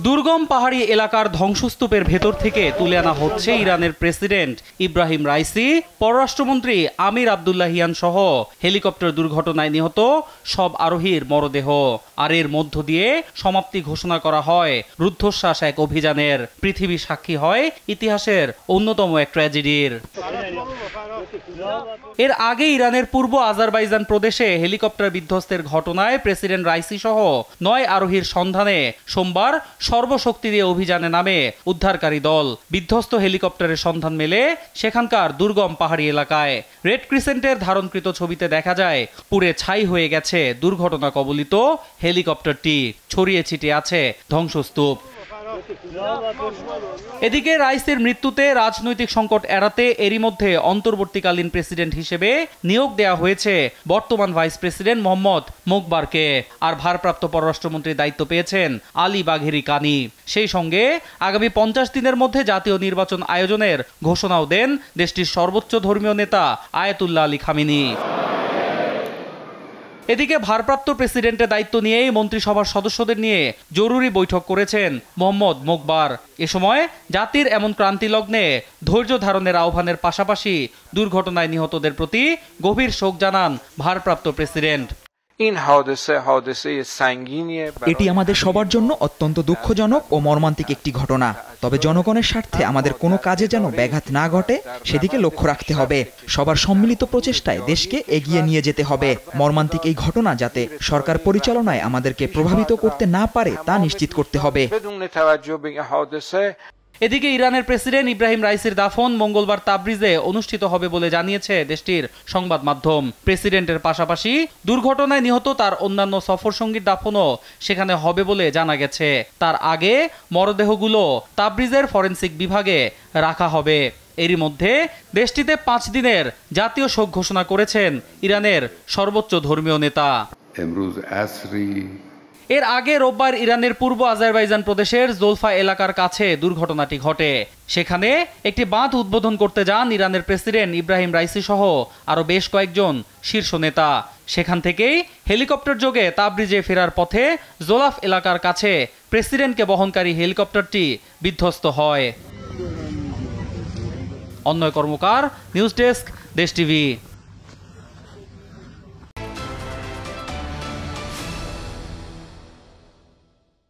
দুর্গম পাহাড়ি এলাকার ধ্বংসস্তূপের ভেতর থেকে তুলে আনা হচ্ছে ইরানের প্রেসিডেন্ট ইব্রাহিম রাইসি, পররাষ্ট্রমন্ত্রী আমির আবদুল্লাহিয়ান সহ হেলিকপ্টার দুর্ঘটনায় নিহত সব আরোহীর মরদেহ। আর এর মধ্য দিয়ে সমাপ্তি ঘোষণা করা হয় রুদ্ধশ্বাস এক অভিযানের। পৃথিবী সাক্ষী হয় ইতিহাসের অন্যতম এক ট্র্যাজেডির। এর আগে ইরানের পূর্ব আজারবাইজান প্রদেশে হেলিকপ্টার বিধ্বস্তের ঘটনায় প্রেসিডেন্ট রাইসি সহ 9 আরোহীর সন্ধানে সোমবার সর্বশক্তি দিয়ে অভিযানে নামে উদ্ধারকারী দল। বিধ্বস্ত হেলিকপ্টারের সন্ধান মেলে সেখানকার দুর্গম পাহাড়ি এলাকায়। রেড ক্রিসেন্টের ধারণকৃত ছবিতে দেখা যায় পুড়ে ছাই হয়ে গেছে দুর্ঘটনা কবলিত হেলিকপ্টারটি, ছড়িয়ে ছিটিয়ে আছে ধ্বংসস্তূপ। এদিকে রাইসির মৃত্যুতে রাজনৈতিক সংকট এড়াতে এরই মধ্যে অন্তর্বর্তীকালীন প্রেসিডেন্ট হিসেবে নিয়োগ দেওয়া হয়েছে বর্তমান ভাইস প্রেসিডেন্ট মোহাম্মদ মোকবারকে। আর ভারপ্রাপ্ত পররাষ্ট্রমন্ত্রীর দায়িত্ব পেয়েছেন আলী বাঘেরি কানি। সেই সঙ্গে আগামী 50 দিনের মধ্যে জাতীয় নির্বাচন আয়োজনের ঘোষণাও দেন দেশটির সর্বোচ্চ ধর্মীয় নেতা আয়াতুল্লাহ আলী খামেনি। এদিকে ভারপ্রাপ্ত প্রেসিডেন্টের দায়িত্ব নিয়েই মন্ত্রিসভার সদস্যদের নিয়ে জরুরি বৈঠক করেছেন মোহাম্মদ মোকবার। এ সময় জাতির এমন ক্রান্তি লগ্নে ধৈর্য ধারণের আহ্বানের পাশাপাশি দুর্ঘটনায় নিহতদের প্রতি গভীর শোক জানান ভারপ্রাপ্ত প্রেসিডেন্ট। এটি আমাদের সবার জন্য অত্যন্ত দুঃখজনক ও মর্মান্তিক একটি ঘটনা। তবে জনগণের স্বার্থে আমাদের কোনো কাজে যেন ব্যাঘাত না ঘটে সেদিকে লক্ষ্য রাখতে হবে। সবার সম্মিলিত প্রচেষ্টায় দেশকে এগিয়ে নিয়ে যেতে হবে। মর্মান্তিক এই ঘটনা যাতে সরকার পরিচালনায় আমাদেরকে প্রভাবিত করতে না পারে তা নিশ্চিত করতে হবে। এদিকে ইরানের প্রেসিডেন্ট ইব্রাহিম রাইসির দাফন মঙ্গলবার তাবরিজে অনুষ্ঠিত হবে বলে জানিয়েছে দেশটির সংবাদ মাধ্যম। প্রেসিডেন্টের পাশাপাশি দুর্ঘটনায় নিহত তার অন্যান্য সফরসঙ্গীর দাফনও সেখানে হবে বলে জানা গেছে। তার আগে মরদেহগুলো তাবরিজের ফরেনসিক বিভাগে রাখা হবে। এরই মধ্যে দেশটিতে 5 দিনের জাতীয় শোক ঘোষণা করেছেন ইরানের সর্বোচ্চ ধর্মীয় নেতা। এর আগে রোববার ইরানের পূর্ব আজারবাইজান প্রদেশের জোলফা এলাকার কাছে দুর্ঘটনাটি ঘটে। সেখানে একটি বাঁধ উদ্বোধন করতে যান ইরানের প্রেসিডেন্ট ইব্রাহিম রাইসি সহ আরো বেশ কয়েকজন শীর্ষ নেতা। সেখান থেকেই হেলিকপ্টার যোগে তাবরিজে ফেরার পথে জোলাফ এলাকার কাছে প্রেসিডেন্টকে বহনকারী হেলিকপ্টারটি বিধ্বস্ত হয়। অন্যয় কর্মকার, নিউজ ডেস্ক, দেশ টিভি।